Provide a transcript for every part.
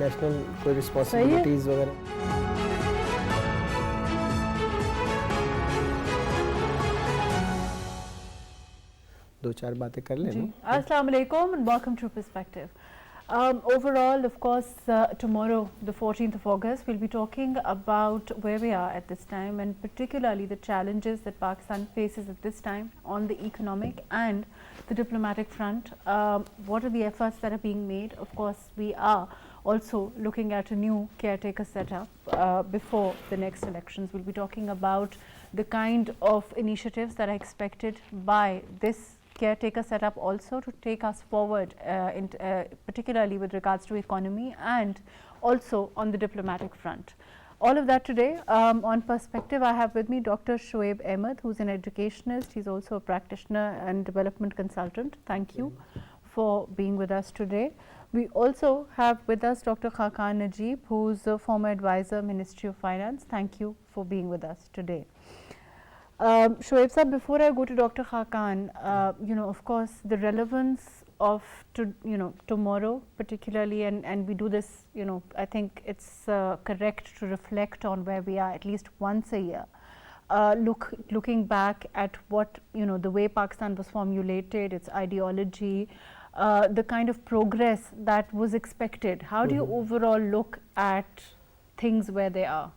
National कोई responsibilities वगैरह? दो चार बातें कर लें। Assalamu alaikum and welcome to Perspective. Overall, of course, tomorrow, the 14th of August, we'll be talking about where we are at this time and particularly the challenges that Pakistan faces at this time on the economic and the diplomatic front. What are the efforts that are being made? Of course, we are also looking at a new caretaker setup before the next elections. We'll be talking about the kind of initiatives that are expected by this caretaker setup also to take us forward, particularly with regards to economy and also on the diplomatic front. All of that today on Perspective. I have with me Dr. Shoaib Ahmed, who's an educationist. He's also a practitioner and development consultant. Thank you for being with us today. We also have with us Dr. Khaqan Najib, who's a former advisor, Ministry of Finance. Thank you for being with us today. Shoaib sir, before I go to Dr. Khaqan, of course, the relevance of tomorrow particularly, and we do this, I think it's correct to reflect on where we are at least once a year. Looking back at what, the way Pakistan was formulated, its ideology, the kind of progress that was expected. How do you overall look at things where they are?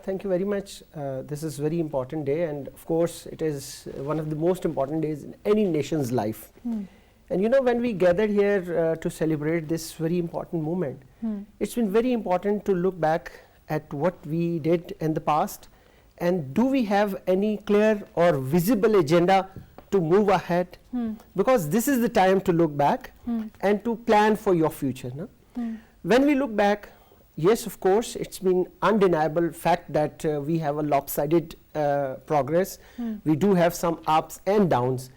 Thank you very much. This is a very important day, and of course it is one of the most important days in any nation's life. And when we gathered here to celebrate this very important moment, it's been very important to look back at what we did in the past, and do we have any clear or visible agenda to move ahead, because this is the time to look back and to plan for your future. No? When we look back, yes, of course, it's been undeniable fact that we have a lopsided progress. We do have some ups and downs.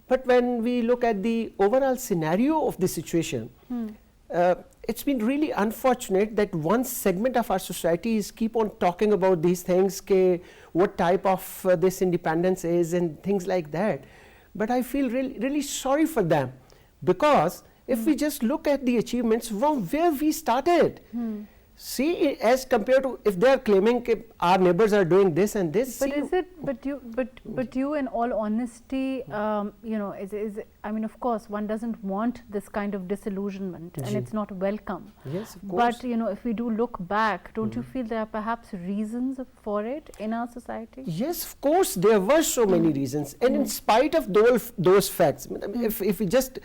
But when we look at the overall scenario of the situation, it's been really unfortunate that one segment of our society is keep on talking about these things, what type of this independence is and things like that. But I feel really sorry for them, because if we just look at the achievements from where we started, see, as compared to if they are claiming our neighbors are doing this and this. But is it? But you, in all honesty, I mean, of course, one doesn't want this kind of disillusionment, and it's not welcome. Yes, of course. But if we do look back, don't you feel there are perhaps reasons for it in our society? Yes, of course, there were so many reasons, and in spite of those facts, if we just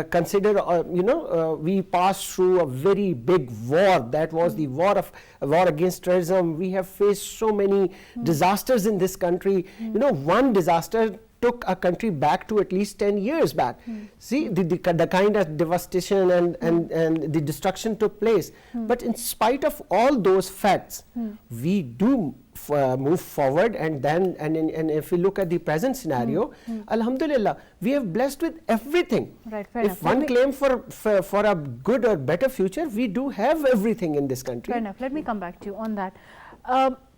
consider, we passed through a very big war. That was the war against terrorism. We have faced so many disasters in this country. One disaster took a country back to at least 10 years back. See, the kind of devastation and the destruction took place. But in spite of all those facts, we do move forward, and if we look at the present scenario, alhamdulillah, we are blessed with everything. Right, fair if enough. One claim for a good or better future, we do have everything in this country. Fair enough. Let me come back to you on that.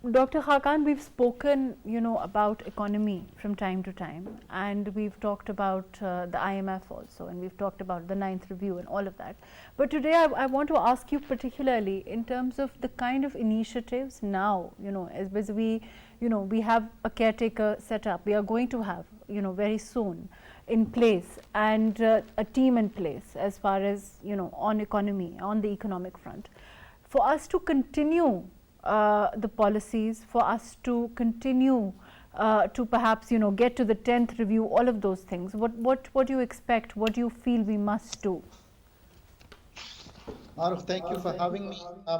Dr. Khaqan, we've spoken, about economy from time to time, and we've talked about the IMF also, and we've talked about the 9th review and all of that. But today I want to ask you particularly in terms of the kind of initiatives now, as we, we have a caretaker set up, we are going to have, very soon in place, and a team in place as far as, on economy, on the economic front. For us to continue the policies, for us to continue to perhaps get to the 10th review, all of those things, what do you expect, what do you feel we must do? MAHRUKH, thank you for having me.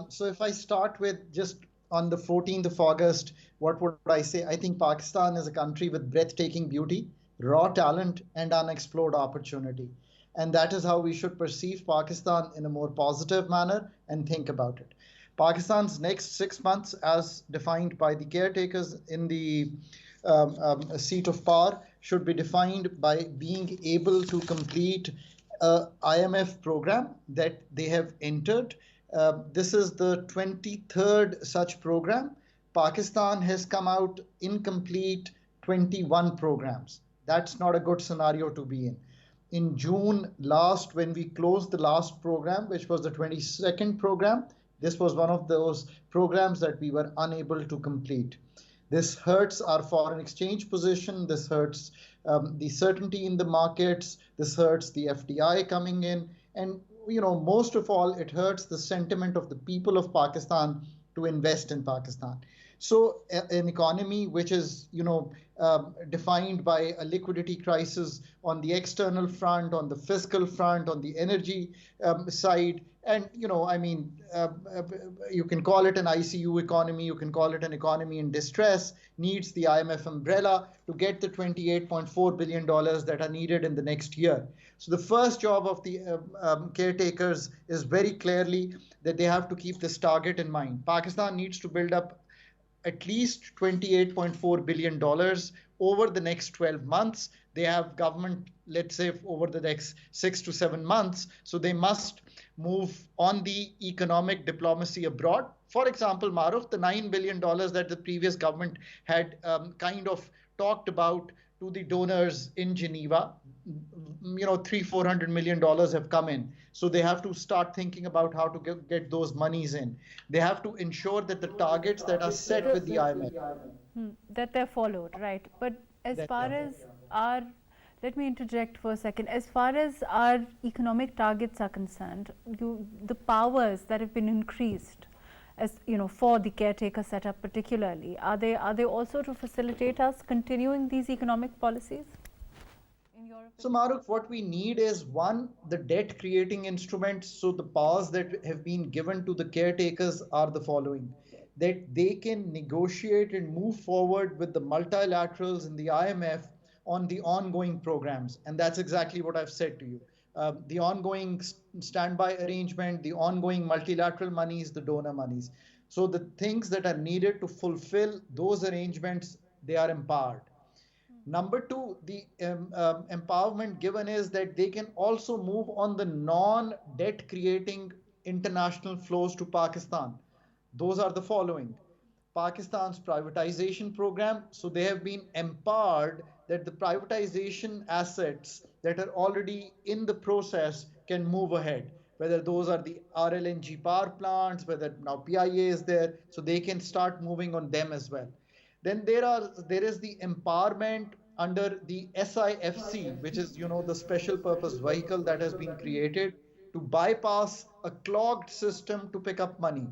So if I start with just on the 14th of August, what would I say? I think Pakistan is a country with breathtaking beauty, raw talent, and unexplored opportunity. And that is how we should perceive Pakistan in a more positive manner and think about it. Pakistan's next 6 months, as defined by the caretakers in the seat of power, should be defined by being able to complete IMF program that they have entered. This is the 23rd such program. Pakistan has come out incomplete 21 programs. That's not a good scenario to be in. in June last, when we closed the last program, which was the 22nd program, this was one of those programs that we were unable to complete. This hurts our foreign exchange position. This hurts the certainty in the markets. This hurts the FDI coming in. And, most of all, it hurts the sentiment of the people of Pakistan to invest in Pakistan. So an economy which is, defined by a liquidity crisis on the external front, on the fiscal front, on the energy side, and you can call it an ICU economy, you can call it an economy in distress, needs the IMF umbrella to get the $28.4 billion that are needed in the next year. So the first job of the caretakers is very clearly that they have to keep this target in mind. Pakistan needs to build up at least $28.4 billion over the next 12 months. They have government, let's say, over the next 6 to 7 months. So they must move on the economic diplomacy abroad. For example, Mahrukh, the $9 billion that the previous government had kind of talked about to the donors in Geneva, $300-400 million have come in. So they have to start thinking about how to get those monies in. They have to ensure that the targets that are set with the IMF, that they're followed, right? But as far as our, let me interject for a second. As far as our economic targets are concerned, the powers that have been increased, as for the caretaker setup particularly, are they also to facilitate us continuing these economic policies? So Mahrukh, what we need is, one, the debt creating instruments. So the powers that have been given to the caretakers are the following: that they can negotiate and move forward with the multilaterals and the IMF on the ongoing programs. And that's exactly what I've said to you. The ongoing standby arrangement, the ongoing multilateral monies, the donor monies. So the things that are needed to fulfill those arrangements, they are empowered. Number two, the empowerment given is that they can also move on the non-debt creating international flows to Pakistan. Those are the following: Pakistan's privatization program. So they have been empowered that the privatization assets that are already in the process can move ahead, whether those are the RLNG power plants, whether now PIA is there, so they can start moving on them as well. Then there is the empowerment under the SIFC, which is the special purpose vehicle that has been created to bypass a clogged system to pick up money.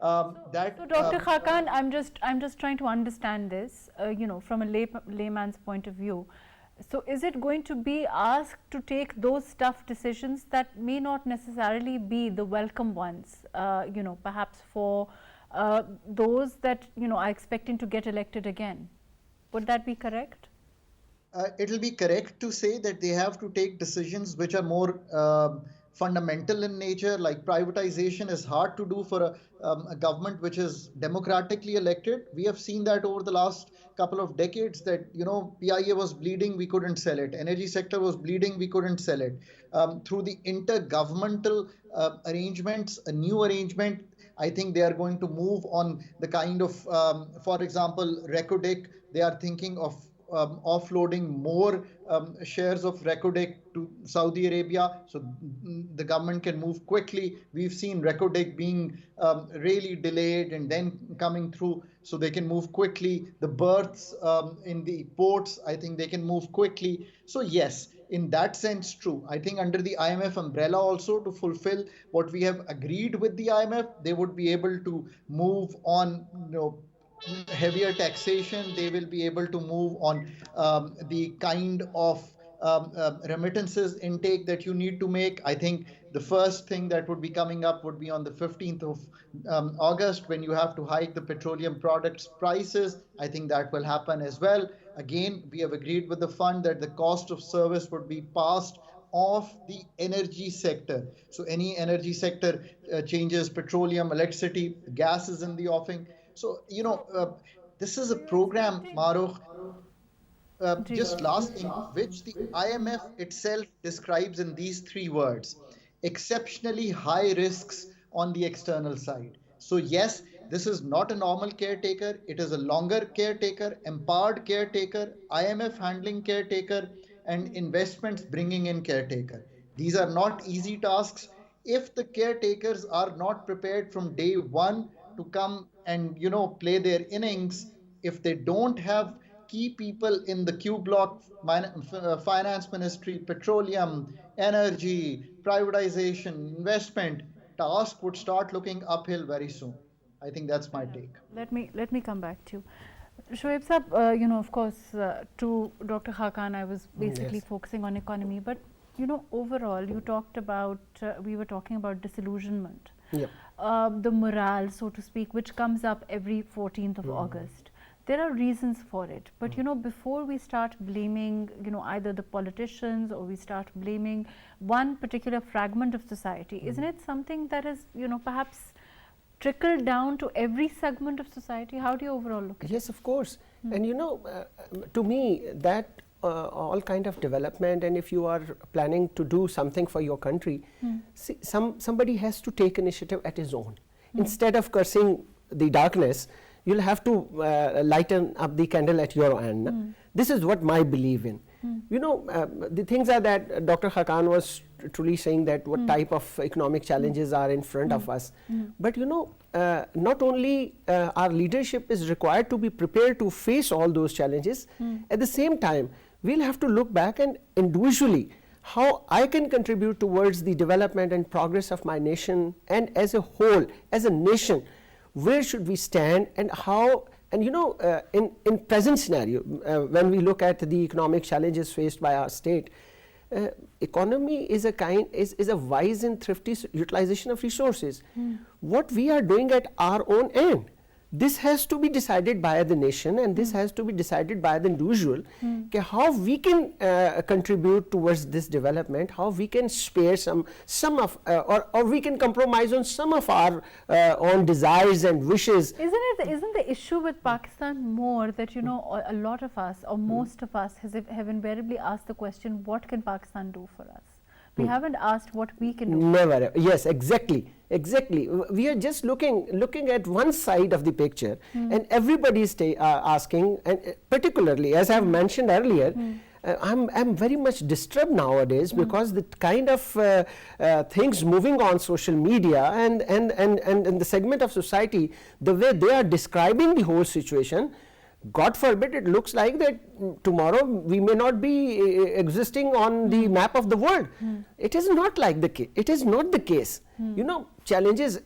So Dr. Khakan, I'm just trying to understand this, from a layman's point of view. So is it going to be asked to take those tough decisions that may not necessarily be the welcome ones, perhaps for those that are expecting to get elected again? Would that be correct? It'll be correct to say that they have to take decisions which are more fundamental in nature. Like privatization is hard to do for a government which is democratically elected. We have seen that over the last couple of decades that PIA was bleeding, we couldn't sell it. Energy sector was bleeding, we couldn't sell it. Through the intergovernmental arrangements, a new arrangement, I think they are going to move on the kind of, for example, Recodic. They are thinking of offloading more shares of Recodic to Saudi Arabia, so the government can move quickly. We've seen Recodic being really delayed and then coming through, so they can move quickly. The berths in the ports, I think they can move quickly. So yes, in that sense, true. I think under the IMF umbrella also, to fulfill what we have agreed with the IMF, they would be able to move on, heavier taxation. They will be able to move on the kind of remittances intake that you need to make. I think the first thing that would be coming up would be on the 15th of August, when you have to hike the petroleum products prices. I think that will happen as well. Again, we have agreed with the fund that the cost of service would be passed off the energy sector. So any energy sector changes, petroleum, electricity, gas is in the offing. So, this is a program, Mahrukh, just last thing, which the IMF itself describes in these three words: exceptionally high risks on the external side. So yes, this is not a normal caretaker. It is a longer caretaker, empowered caretaker, IMF handling caretaker. and investments bringing in caretaker. These are not easy tasks. If the caretakers are not prepared from day one to come and play their innings, if they don't have key people in the Q block, finance ministry, petroleum, energy, privatization, investment, task would start looking uphill very soon. I think that's my take. Let me come back to you. Shoaib Sahab, of course, to Dr. Hakan, I was basically focusing on economy, but overall, you talked about, we were talking about disillusionment, the morale, so to speak, which comes up every 14th of August. There are reasons for it, but before we start blaming, either the politicians or we start blaming one particular fragment of society, isn't it something that is, perhaps trickled down to every segment of society? How do you overall look at it? Yes, of course. And to me, that all kind of development, and if you are planning to do something for your country, see, somebody has to take initiative at his own. Instead of cursing the darkness, you'll have to lighten up the candle at your end. This is what my belief in. The things are that Dr. Hakan was truly saying that what type of economic challenges are in front of us. But not only our leadership is required to be prepared to face all those challenges, at the same time, we'll have to look back and individually how I can contribute towards the development and progress of my nation, and as a whole, as a nation, where should we stand and how. And in present scenario, when we look at the economic challenges faced by our state, economy is a wise and thrifty utilization of resources. What we are doing at our own end, this has to be decided by the nation, and this has to be decided by the individual, how we can contribute towards this development, how we can spare some of or we can compromise on some of our own desires and wishes. Isn't the issue with Pakistan more that a lot of us, or most of us, have invariably asked the question, what can Pakistan do for us? We haven't asked what we can do. Never. Yes, exactly. We are just looking at one side of the picture, and everybody is asking, and particularly, as I have mentioned earlier, I'm very much disturbed nowadays because the kind of things moving on social media and the segment of society, the way they are describing the whole situation, God forbid, it looks like that tomorrow we may not be existing on the map of the world. It is not like the case. It is not the case. Challenges,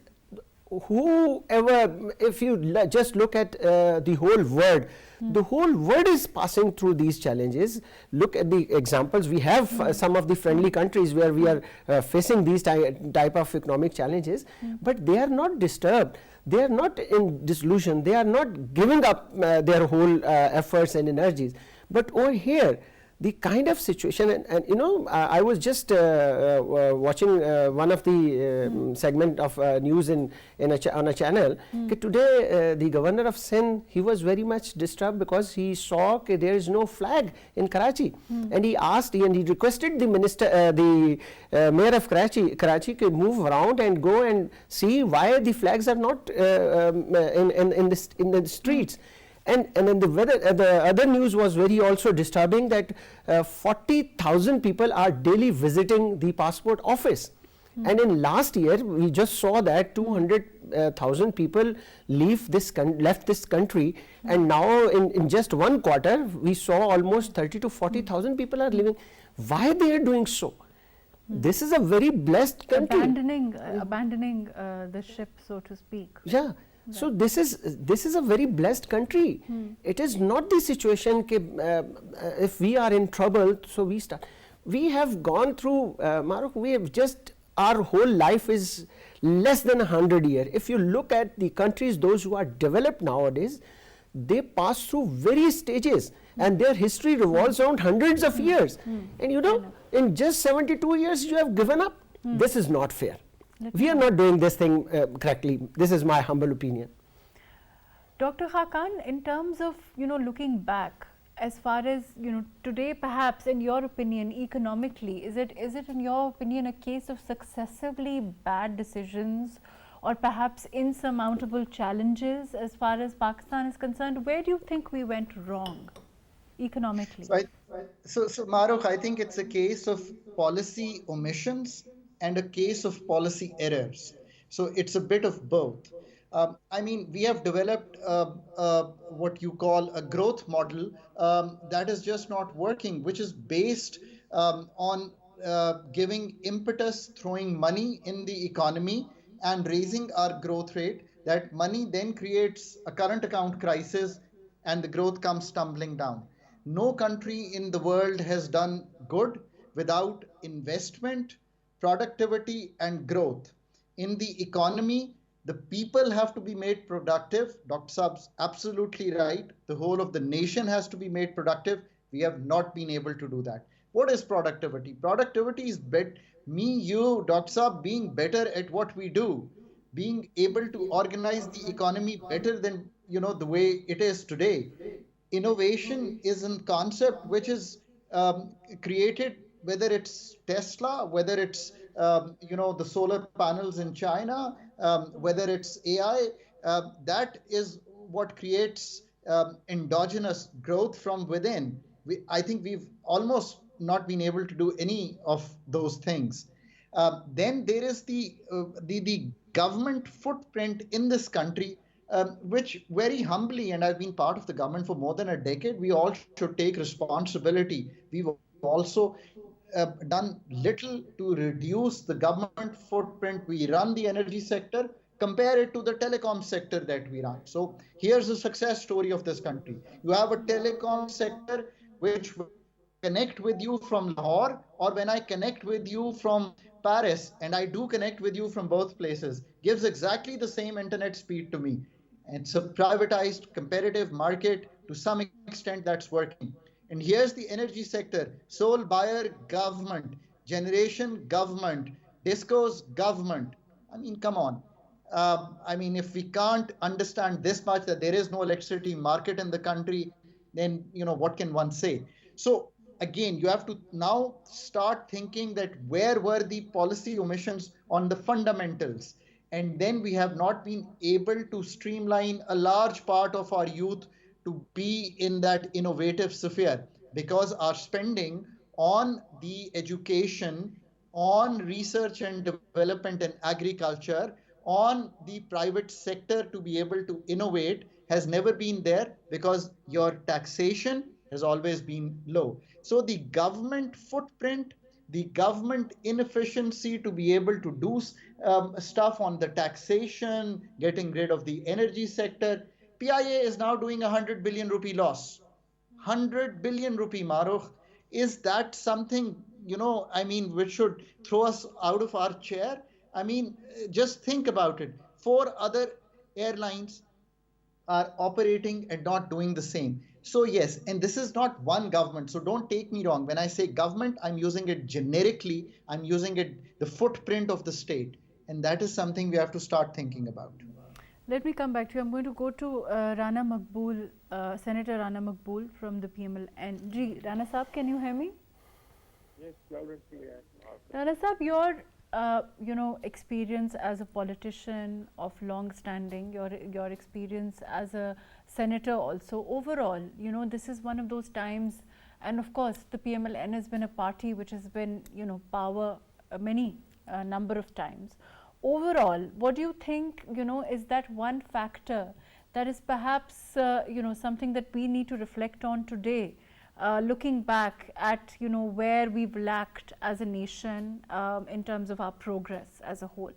whoever, if you just look at the whole world is passing through these challenges. Look at the examples. We have some of the friendly countries where we are facing these type of economic challenges, but they are not disturbed. They are not in disillusion. They are not giving up their whole efforts and energies. But over here, the kind of situation, and I was just watching one of the segment of news on a channel. Today, the governor of Sindh, he was very much disturbed because he saw that there is no flag in Karachi, and he asked and he requested the minister, the mayor of Karachi, to move around and go and see why the flags are not in the streets. And then the other news was very also disturbing, that 40,000 people are daily visiting the passport office. And in last year, we just saw that 200,000 people left this country, and now in just one quarter, we saw almost 30 to 40,000 people are leaving. Why they are doing so? This is a very blessed country. Abandoning the ship, so to speak. Yeah. So this is a very blessed country. It is not the situation if we are in trouble, so we start. We have gone through, MAHRUKH, we have just, our whole life is less than 100 years. If you look at the countries, those who are developed nowadays, they pass through various stages, and their history revolves around hundreds of years. And in just 72 years, you have given up. This is not fair. We are not doing this thing correctly. This is my humble opinion. Dr. Hakan, in terms of looking back, as far as today, perhaps in your opinion, economically, is it in your opinion a case of successively bad decisions, or perhaps insurmountable challenges as far as Pakistan is concerned? Where do you think we went wrong? economically? So, Mahrukh, I think it's a case of policy omissions and a case of policy errors. So it's a bit of both. I mean, we have developed what you call a growth model that is just not working, which is based on giving impetus, throwing money in the economy and raising our growth rate. That money then creates a current account crisis and the growth comes tumbling down. No country in the world has done good without investment, productivity, and growth. In the economy, the people have to be made productive. Dr. Saab's absolutely right. The whole of the nation has to be made productive. We have not been able to do that. What is productivity? Productivity is me, you, Dr. Saab being better at what we do, being able to organize the economy better than the way it is today. Innovation is a concept which is created, whether it's Tesla, whether it's the solar panels in China, whether it's AI. That is what creates endogenous growth from within. I think we've almost not been able to do any of those things. Then there is the government footprint in this country, which very humbly, and I've been part of the government for more than a decade, we all should take responsibility. We've also done little to reduce the government footprint. We run the energy sector, compare it to the telecom sector that we run. So here's a success story of this country. You have a telecom sector which, when I connect with you from Lahore or when I connect with you from Paris, and I do connect with you from both places, gives exactly the same internet speed to me. It's a privatized competitive market. To some extent, that's working. And here's the energy sector: sole buyer government, generation government, discos government. I mean, come on. I mean, if we can't understand this much, that there is no electricity market in the country, then what can one say? So again, you have to now start thinking that where were the policy omissions on the fundamentals, and then we have not been able to streamline a large part of our youth to be in that innovative sphere, because our spending on the education, on research and development and agriculture, on the private sector to be able to innovate has never been there, because your taxation has always been low. So the government footprint, the government inefficiency to be able to do stuff on the taxation, getting rid of the energy sector. PIA is now doing 100 billion rupee loss. 100 billion rupee, Mahrukh. Is that something, I mean, which should throw us out of our chair? I mean, just think about it. Four other airlines are operating and not doing the same. So yes, and this is not one government. So don't take me wrong. When I say government, I'm using it generically. I'm using it the footprint of the state. And that is something we have to start thinking about. Let me come back to you. I'm going to go to Rana Maqbool, Senator Rana Maqbool from the PMLN. Ji, Rana Saab, can you hear me? Yes, loud and clear. Rana Saab, your experience as a politician of long standing, your experience as a senator also, overall, this is one of those times, and of course the PMLN has been a party which has been, power many number of times. Overall, what do you think, is that one factor that is perhaps, something that we need to reflect on today, looking back at, where we've lacked as a nation in terms of our progress as a whole?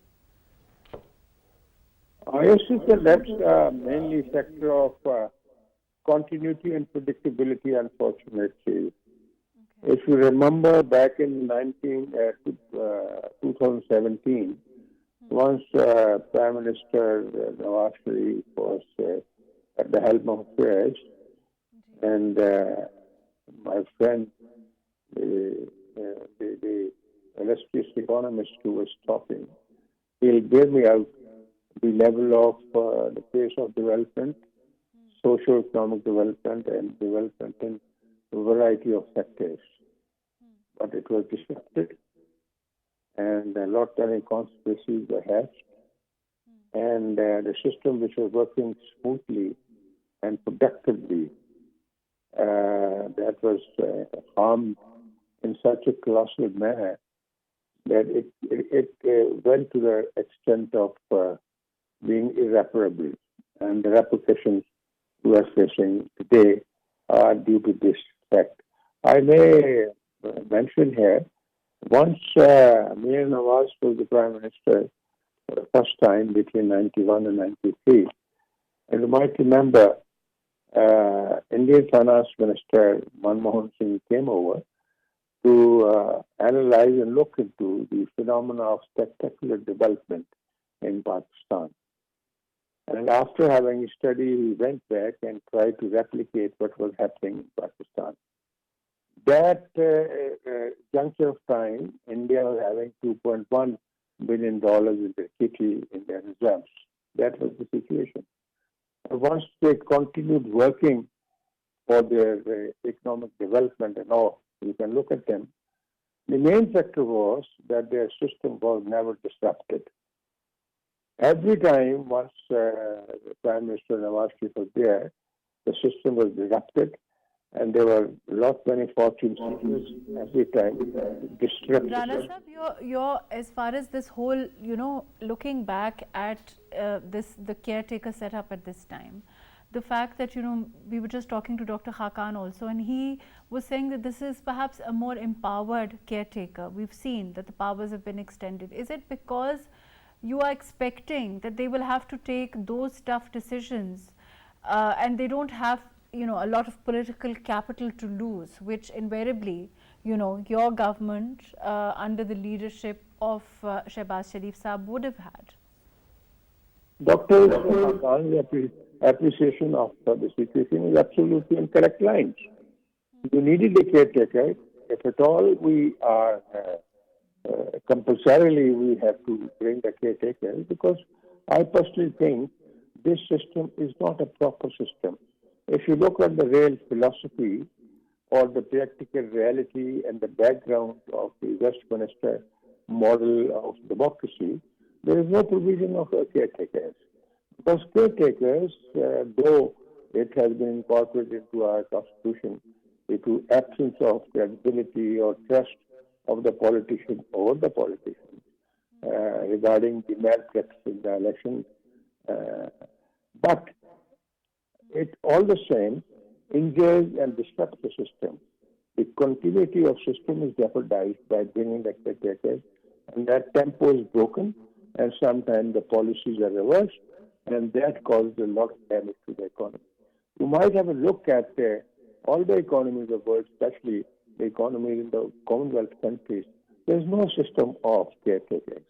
Yes, that's mainly factor of continuity and predictability, unfortunately. Okay. If you remember back in 2017, once Prime Minister Nawaz Sharif was at the helm of affairs, and my friend, the illustrious economist who was talking, he gave me out the level of the pace of development, socio-economic development, and development in a variety of sectors. But it was disrupted, and a lot many conspiracies were hatched, and the system which was working smoothly and productively that was harmed in such a colossal manner that it went to the extent of being irreparable. And the repercussions we are facing today are due to this fact. I may mention here, once Mir Nawaz was the Prime Minister for the first time between 91 and 93, and you might remember Indian Finance Minister Manmohan Singh came over to analyze and look into the phenomena of spectacular development in Pakistan. And after having studied, he went back and tried to replicate what was happening in Pakistan. That juncture of time, India was having $2.1 billion in their kitty in their reserves. That was the situation. And once they continued working for their economic development and all, you can look at them. The main factor was that their system was never disrupted. Every time, once Prime Minister Nawaz Sharif was there, the system was disrupted, and there were many fortune seekers every time disrupted. Rana Sahab, you're, as far as this whole, looking back at the caretaker setup at this time, the fact that, we were just talking to Dr. Hakan also, and he was saying that this is perhaps a more empowered caretaker. We've seen that the powers have been extended. Is it because you are expecting that they will have to take those tough decisions and they don't have, a lot of political capital to lose, which invariably, your government under the leadership of Shehbaz Sharif Saab would have had? Dr. Hakan's appreciation of the situation is absolutely in correct lines. You needed a caretaker. If at all we are compulsorily we have to bring the caretaker, because I personally think this system is not a proper system. If you look at the real philosophy or the practical reality and the background of the Westminster model of democracy, there is no provision of caretakers. Because caretakers, though it has been incorporated into our constitution, due to absence of credibility or trust of the politician over the politician regarding the malpractice in the election, but it all the same injures and disrupts the system. The continuity of system is jeopardized by bringing the caretakers, and that tempo is broken, and sometimes the policies are reversed, and that causes a lot of damage to the economy. You might have a look at all the economies of the world, especially the economies in the Commonwealth countries. There is no system of caretakers.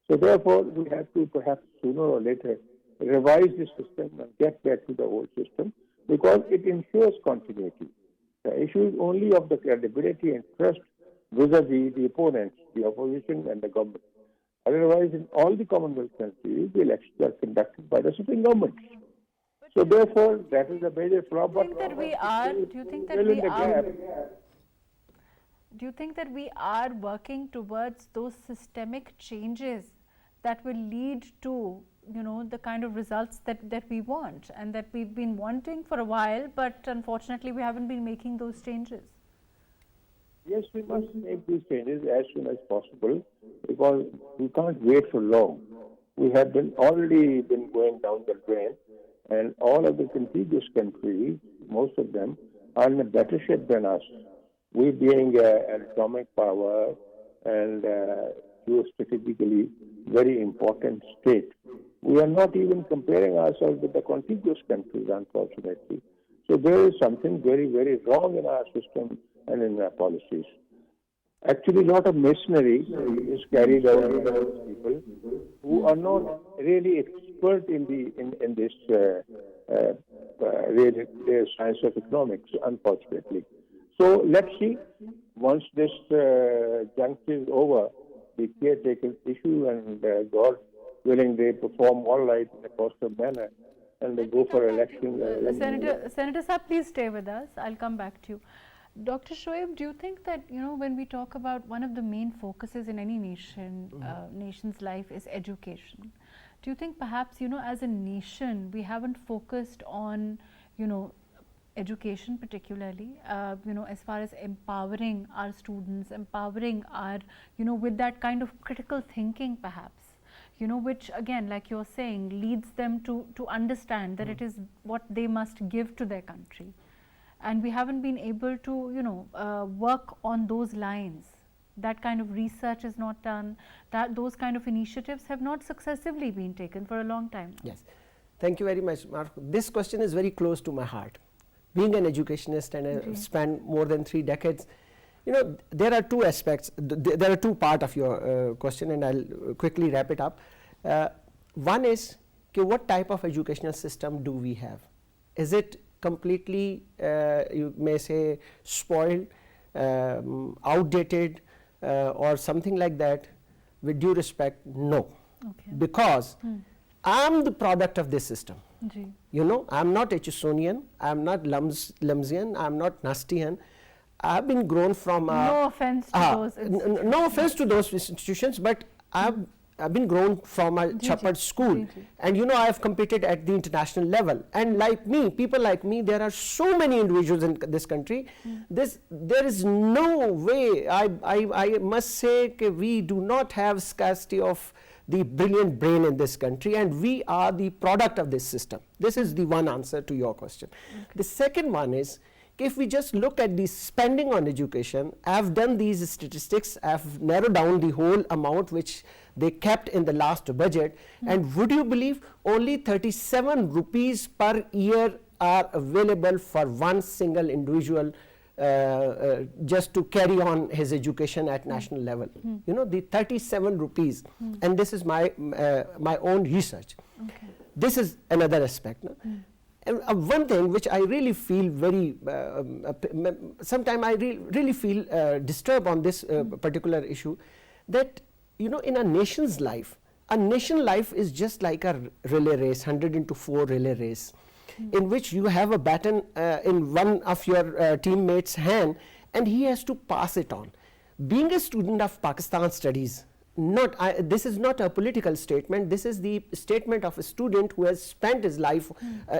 So therefore, we have to perhaps sooner or later revise the system and get back to the old system, because it ensures continuity. The issue is only of the credibility and trust vis-a-vis the opponents, the opposition and the government. Otherwise, in all the Commonwealth countries, the elections are conducted by the sitting governments. So therefore, that is a major problem. Do you think that we are working towards those systemic changes that will lead to, the kind of results that we want and that we've been wanting for a while, but unfortunately we haven't been making those changes? Yes, we must make these changes as soon as possible, because we can't wait for long. We have already been going down the drain, and all of the contiguous countries, most of them, are in a better shape than us. We being an atomic power and geostrategically very important state, we are not even comparing ourselves with the contiguous countries, unfortunately. So there is something very, very wrong in our system and in our policies. Actually, a lot of machinery is carried out by those people who are not really expert in this science of economics, unfortunately. So let's see, once this juncture is over, the caretaker issue, and God willing, they perform all right in a positive manner, and they go for election. Senator Saab, please stay with us. I'll come back to you. Dr. Shoaib, do you think that, when we talk about one of the main focuses in any nation's life is education, do you think perhaps, as a nation, we haven't focused on, education particularly, as far as empowering our students, empowering our, with that kind of critical thinking perhaps, which again, like you're saying, leads them to understand that it is what they must give to their country. And we haven't been able to, work on those lines. That kind of research is not done, that those kind of initiatives have not successively been taken for a long time now. Yes. Thank you very much, Mark. This question is very close to my heart. Being an educationist and I spent more than 3 decades, there are two aspects, there are two parts of your question, and I'll quickly wrap it up. One is, what type of educational system do we have? Is it completely, you may say, spoiled, outdated, or something like that? With due respect, no. Okay. Because I'm the product of this system. Ji. I'm not Hutchinsonian, I'm not Lumsian, I'm not Nastian. I've been grown from no offense to those institutions. No offense to those institutions, but I've been grown from a Chappad school, and I have competed at the international level. And like me, people like me, there are so many individuals in this country. There is no way. I must say that we do not have scarcity of the brilliant brain in this country, and we are the product of this system. This is the one answer to your question. Okay. The second one is, if we just look at the spending on education, I have done these statistics, I have narrowed down the whole amount which they kept in the last budget, and would you believe only 37 rupees per year are available for one single individual just to carry on his education at national level. The 37 rupees, and this is my own research. Okay. This is another aspect. No? And one thing which I really feel very, sometimes I really feel disturbed on this particular issue, that in a nation's life is just like a relay race, 100-4 relay race, in which you have a baton in one of your teammates' hand, and he has to pass it on. Being a student of Pakistan studies, this is not a political statement, this is the statement of a student who has spent his life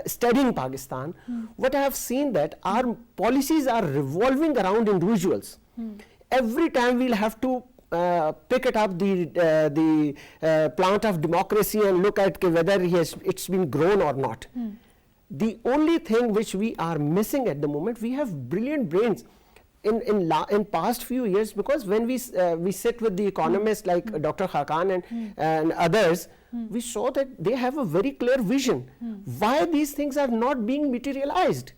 studying Pakistan. What I have seen that our policies are revolving around individuals. Every time we'll have to pick it up, the plant of democracy, and look at whether it's been grown or not. The only thing which we are missing at the moment, we have brilliant brains in past few years, because when we sit with the economists like Dr. Khakan and others, we saw that they have a very clear vision. Why these things are not being materialized?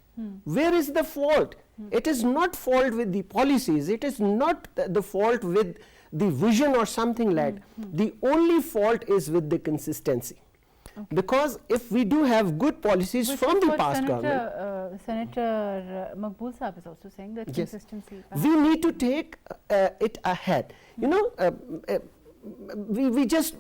Where is the fault? It is not fault with the policies, it is not the fault with the vision or something like that. The only fault is with the consistency. Okay. Because if we do have good policies from the past government, Senator Maqbool Saab is also saying that consistency. We need to take it ahead. We just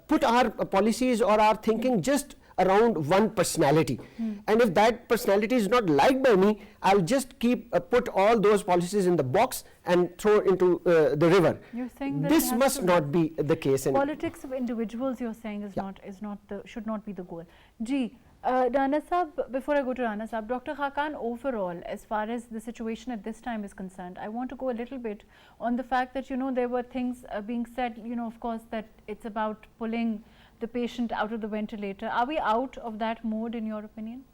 put our policies or our thinking just around one personality, and if that personality is not liked by me, I'll just put all those policies in the box and throw into the river. You're saying that this must not be the case. Politics of individuals, you're saying, should not be the goal. Rana Saab, before I go to Rana Saab, Dr. Khakan, overall, as far as the situation at this time is concerned, I want to go a little bit on the fact that there were things being said, of course, that it's about pulling the patient out of the ventilator. Are we out of that mode, in your opinion?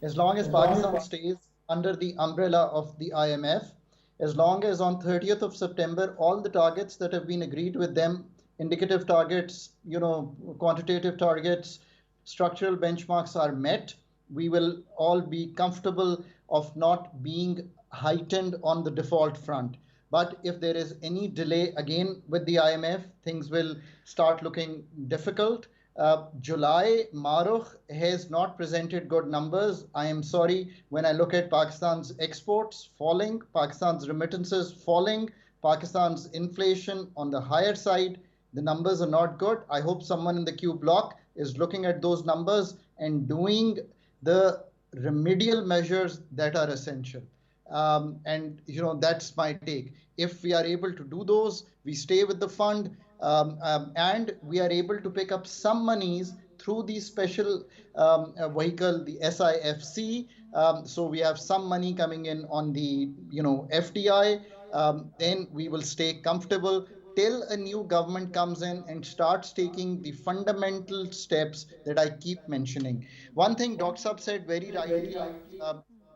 As long as Pakistan stays under the umbrella of the IMF, as long as on 30th of September, all the targets that have been agreed with them, indicative targets, quantitative targets, structural benchmarks are met, we will all be comfortable of not being heightened on the default front. But if there is any delay again with the IMF, things will start looking difficult. July, MAHRUKH has not presented good numbers. I am sorry, when I look at Pakistan's exports falling, Pakistan's remittances falling, Pakistan's inflation on the higher side, the numbers are not good. I hope someone in the Q block is looking at those numbers and doing the remedial measures that are essential. And that's my take. If we are able to do those, we stay with the fund, and we are able to pick up some monies through the special vehicle, the SIFC. So we have some money coming in on the FDI. Then we will stay comfortable till a new government comes in and starts taking the fundamental steps that I keep mentioning. One thing Dr. Saab said very rightly,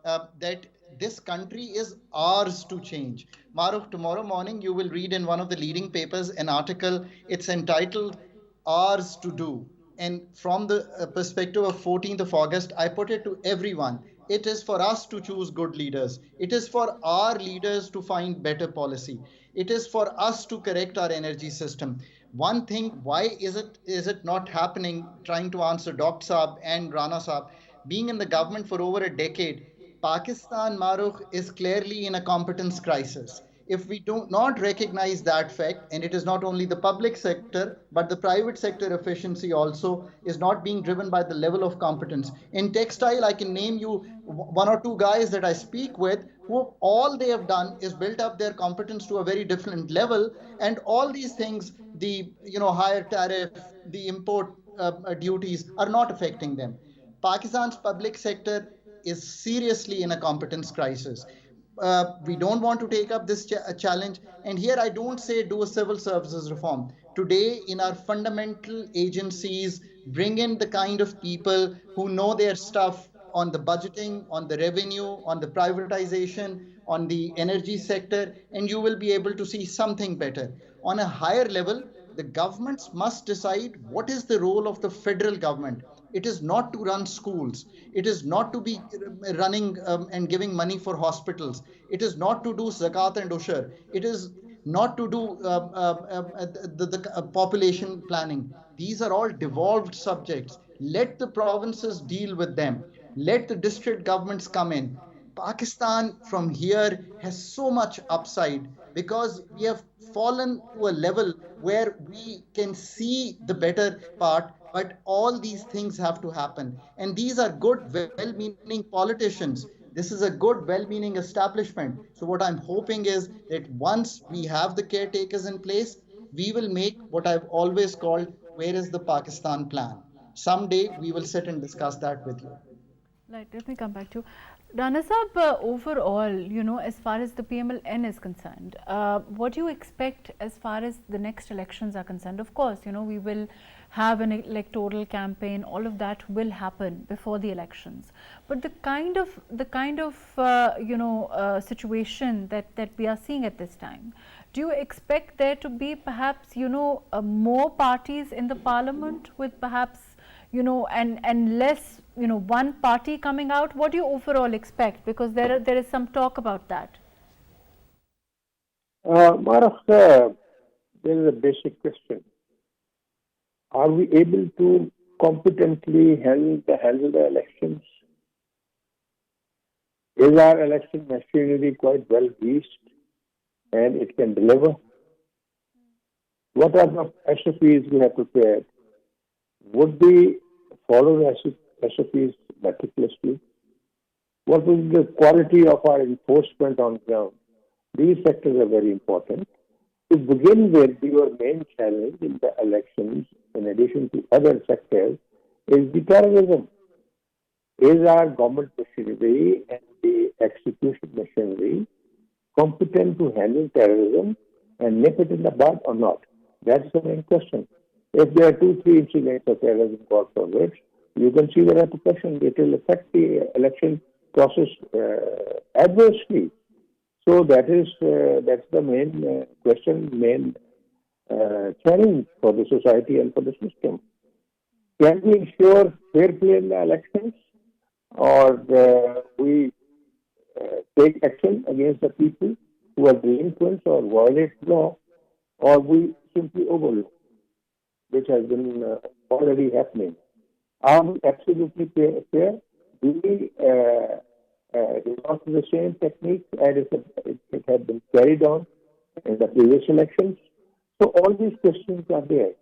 that this country is ours to change. Mahrukh, tomorrow morning you will read in one of the leading papers an article. It's entitled "Ours to Do." And from the perspective of 14th of August, I put it to everyone. It is for us to choose good leaders. It is for our leaders to find better policy. It is for us to correct our energy system. One thing, why is it not happening? Trying to answer Dr. Saab and Rana Saab, being in the government for over a decade, Pakistan, Mahrukh, is clearly in a competence crisis. If we do not recognize that fact, and it is not only the public sector, but the private sector efficiency also is not being driven by the level of competence. In textile, I can name you one or two guys that I speak with who all they have done is built up their competence to a very different level, and all these things, the higher tariff, the import duties are not affecting them. Pakistan's public sector is seriously in a competence crisis. We don't want to take up this challenge. And here I don't say do a civil services reform. Today, in our fundamental agencies, bring in the kind of people who know their stuff on the budgeting, on the revenue, on the privatization, on the energy sector, and you will be able to see something better. On a higher level, the governments must decide what is the role of the federal government. It is not to run schools. It is not to be running and giving money for hospitals. It is not to do zakat and ushur. It is not to do the population planning. These are all devolved subjects. Let the provinces deal with them. Let the district governments come in. Pakistan from here has so much upside because we have fallen to a level where we can see the better part, but all these things have to happen. And these are good, well meaning politicians. This is a good, well meaning establishment. So, what I'm hoping is that once we have the caretakers in place, we will make what I've always called where is the Pakistan plan. Someday we will sit and discuss that with you. Right, let me come back to Rana Saab. Overall, as far as the PMLN is concerned, what do you expect as far as the next elections are concerned? Of course, we will have an electoral campaign. All of that will happen before the elections. But the kind of situation that we are seeing at this time, do you expect there to be perhaps more parties in the parliament with perhaps and less one party coming out? What do you overall expect? Because there is some talk about that. Mahrukh, there is a basic question. Are we able to competently handle the elections? Is our election machinery quite well greased and it can deliver? What are the SOPs we have prepared? Would we follow the SOPs meticulously? What will be the quality of our enforcement on ground? These sectors are very important. To begin with, your main challenge in the elections, in addition to other sectors, is the terrorism. Is our government machinery and the execution machinery competent to handle terrorism and nip it in the bud or not? That's the main question. If there are 2-3 incidents of terrorism, God forbid, you can see the repercussions. It will affect the election process adversely. So that's the main question, main challenge for the society and for the system. Can we ensure fair play in the elections, or we take action against the people who are delinquents or violate law, or we simply overlook, which has been already happening? Are we absolutely fair? Do we resort to the same technique as it had been carried on in the previous elections? So all these questions are there.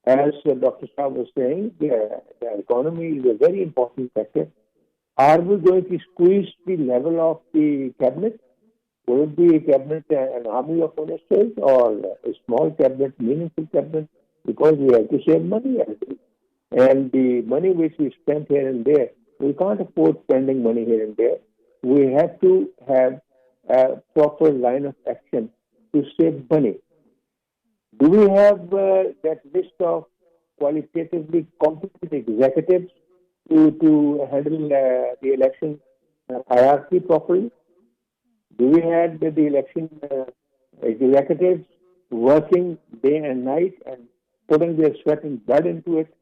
As Dr. Shah was saying, the economy is a very important factor. Are we going to squeeze the level of the cabinet? Will it be a cabinet an army of ministers, or a small cabinet, meaningful cabinet, because we have to save money? And the money which we spend here and there, we can't afford spending money here and there. We have to have a proper line of action to save money. Do we have that list of qualitatively competent executives to handle the election hierarchy properly? Do we have the election executives working day and night and putting their sweat and blood into it?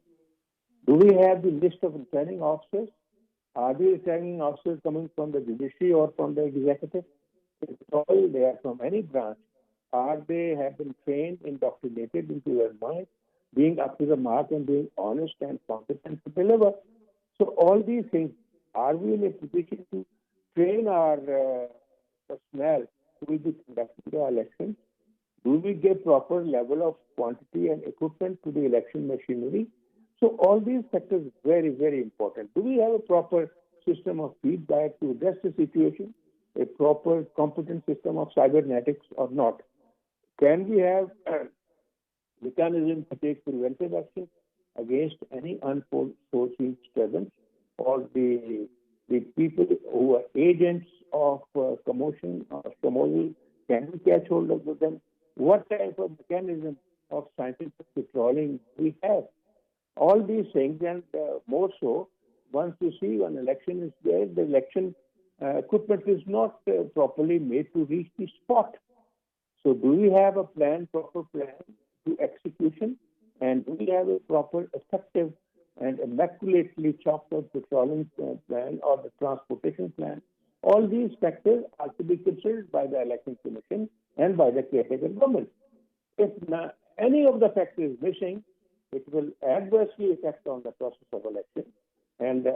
Do we have the list of returning officers? Are the returning officers coming from the judiciary or from the executive? If all they are from any branch, are they have been trained, indoctrinated into their mind, being up to the mark and being honest and competent to deliver? So all these things, are we in a position to train our personnel who will be conducting the elections? Do we give proper level of quantity and equipment to the election machinery? So all these factors are very, very important. Do we have a proper system of feedback to address the situation? A proper competent system of cybernetics or not? Can we have mechanism to take preventive action against any unforeseen disturbance, or the people who are agents of commotion or commotion? Can we catch hold of them? What type of mechanism of scientific patrolling we have? All these things, and more so, once you see an election is there, the election equipment is not properly made to reach the spot. So do we have a plan, proper plan to execution, and do we have a proper, effective and immaculately chopped out patrolling plan or the transportation plan? All these factors are to be considered by the Election Commission and by the caretaker government. If any of the factors is missing, it will adversely affect on the process of election, and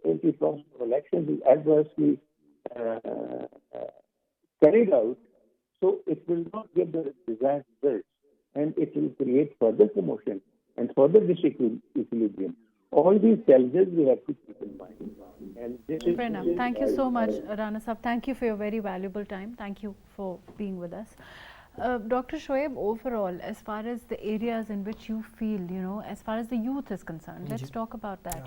if the process of election is adversely carried out, so it will not give the desired results, and it will create further commotion and further disequilibrium. All these challenges we have to keep in mind. And this Fair enough. Thank you so much, Rana Sahab. Thank you for your very valuable time. Thank you for being with us. Dr. Shoaib, overall, as far as the areas in which you feel, as far as the youth is concerned, let's talk about that,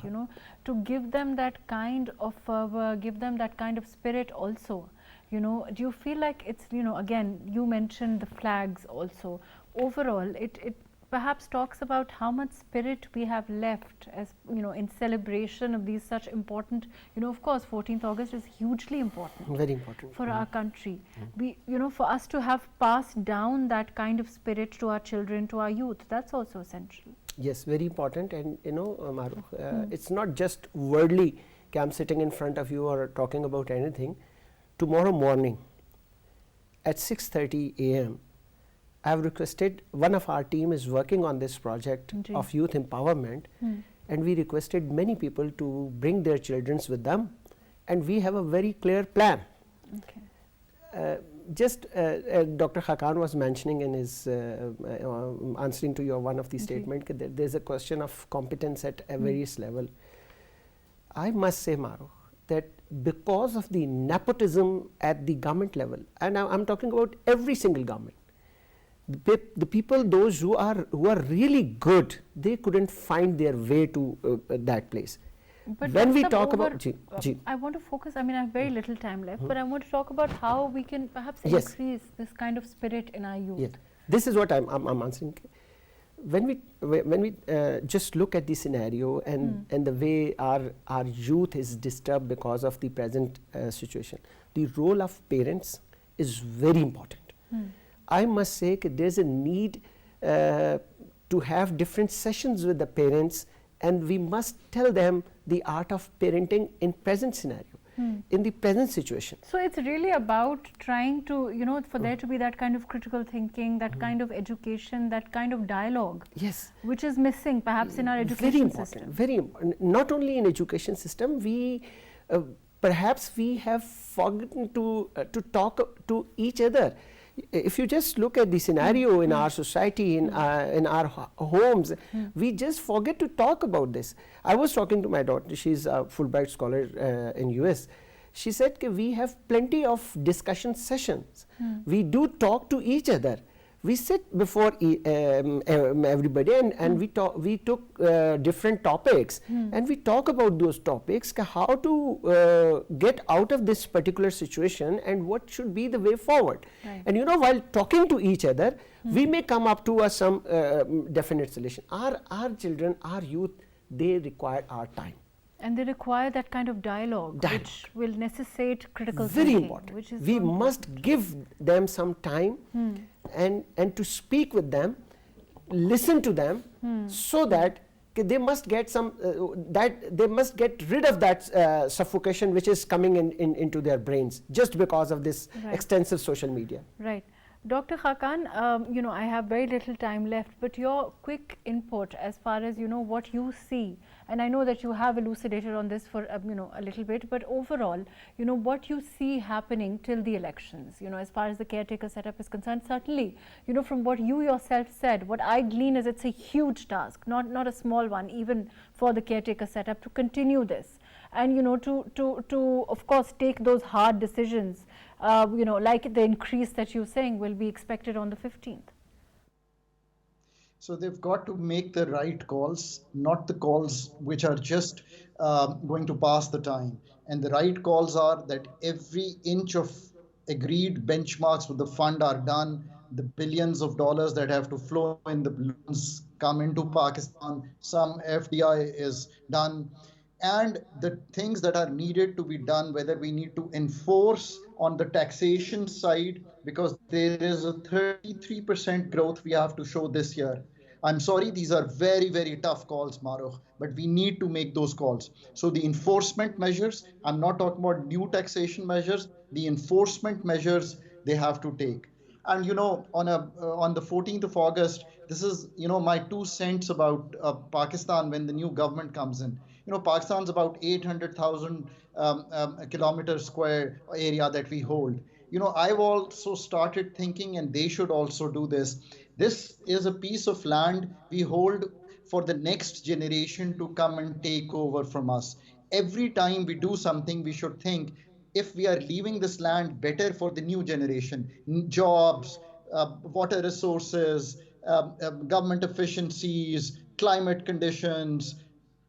to give them that kind of fervor, give them that kind of spirit also, do you feel like it's, again, you mentioned the flags also. Overall, it perhaps talks about how much spirit we have left as, in celebration of these such important, of course, 14th August is hugely important. Very important. For our country. We, for us to have passed down that kind of spirit to our children, to our youth, that's also essential. Yes, very important. And, MAHRUKH, it's not just wordly, I'm sitting in front of you or talking about anything. Tomorrow morning at 6:30 a.m., I have requested, one of our team is working on this project of youth empowerment, and we requested many people to bring their children with them, and we have a very clear plan. Okay. Dr. Khakan was mentioning in his answering to your one of the statement that there's a question of competence at a various level. I must say, MAHRUKH, that because of the nepotism at the government level, and I'm talking about every single government, the people, those who are really good, they couldn't find their way to that place. But when we talk about, I want to focus, I mean I have very little time left, but I want to talk about how we can perhaps increase this kind of spirit in our youth. Yes. This is what I'm answering. When we just look at the scenario and the way our youth is disturbed because of the present situation, the role of parents is very important. I must say that there's a need to have different sessions with the parents, and we must tell them the art of parenting in present scenario, in the present situation. So it's really about trying to, for there to be that kind of critical thinking, that kind of education, that kind of dialogue. Yes. Which is missing perhaps in our education system. Very important. Not only in education system, we perhaps we have forgotten to talk to each other. If you just look at the scenario in our society, in our homes, we just forget to talk about this. I was talking to my daughter, she's a Fulbright scholar in US. She said we have plenty of discussion sessions. We do talk to each other. we sit before everybody and we took different topics and we talk about those topics, how to get out of this particular situation and what should be the way forward. Right. And you know, while talking to each other, we may come up to some definite solution. Our children, our youth, they require our time. And they require that kind of dialogue, which will necessitate critical very thinking. important. Which is We so must give them some time and to speak with them, listen to them, so that they must get some they must get rid of that suffocation which is coming into their brains just because of this extensive social media. Right. Dr. Khaqan, you know, I have very little time left, but your quick input as far as, you know, what you see, and I know that you have elucidated on this for, you know, a little bit, but overall, you know, what you see happening till the elections, you know, as far as the caretaker setup is concerned, certainly, you know, from what you yourself said, what I glean is it's a huge task, not a small one, even for the caretaker setup to continue this. And, you know, to of course take those hard decisions, you know, like the increase that you're saying will be expected on the 15th. So they've got to make the right calls, not the calls which are just going to pass the time. And the right calls are that every inch of agreed benchmarks with the fund are done, the billions of dollars that have to flow in the loans come into Pakistan, some FDI is done, and the things that are needed to be done, whether we need to enforce on the taxation side, because there is a 33% growth we have to show this year. I'm sorry, these are very, very tough calls, MAHRUKH, but we need to make those calls. So the enforcement measures, I'm not talking about new taxation measures, the enforcement measures they have to take. And, you know, on the 14th of August, this is, you know, my 2 cents about Pakistan when the new government comes in. You know, Pakistan's about 800,000 kilometer square area that we hold. You know, I've also started thinking, and they should also do this. This is a piece of land we hold for the next generation to come and take over from us. Every time we do something, we should think, if we are leaving this land better for the new generation, jobs, water resources, government efficiencies, climate conditions,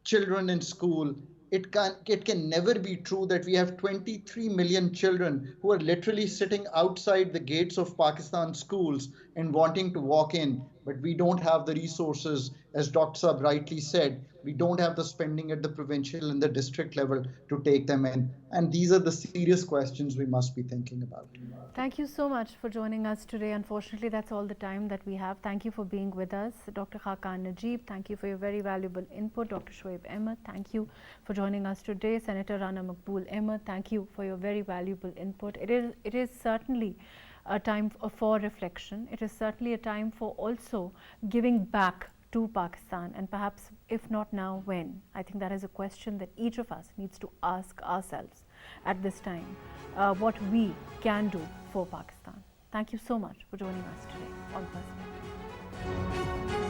children in school, it can never be true that we have 23 million children who are literally sitting outside the gates of Pakistan schools and wanting to walk in, but we don't have the resources, as Dr. Saab rightly said, we don't have the spending at the provincial and the district level to take them in. And these are the serious questions we must be thinking about. Thank you so much for joining us today. Unfortunately, that's all the time that we have. Thank you for being with us. Dr. Khaqan Najib, thank you for your very valuable input. Dr. Shoaib Ahmed, thank you for joining us today. Senator Rana Maqbool Ahmed, thank you for your very valuable input. It is certainly a time for reflection. It is certainly a time for also giving back to Pakistan, and perhaps if not now, when? I think that is a question that each of us needs to ask ourselves at this time, what we can do for Pakistan. Thank you so much for joining us today on Perspective.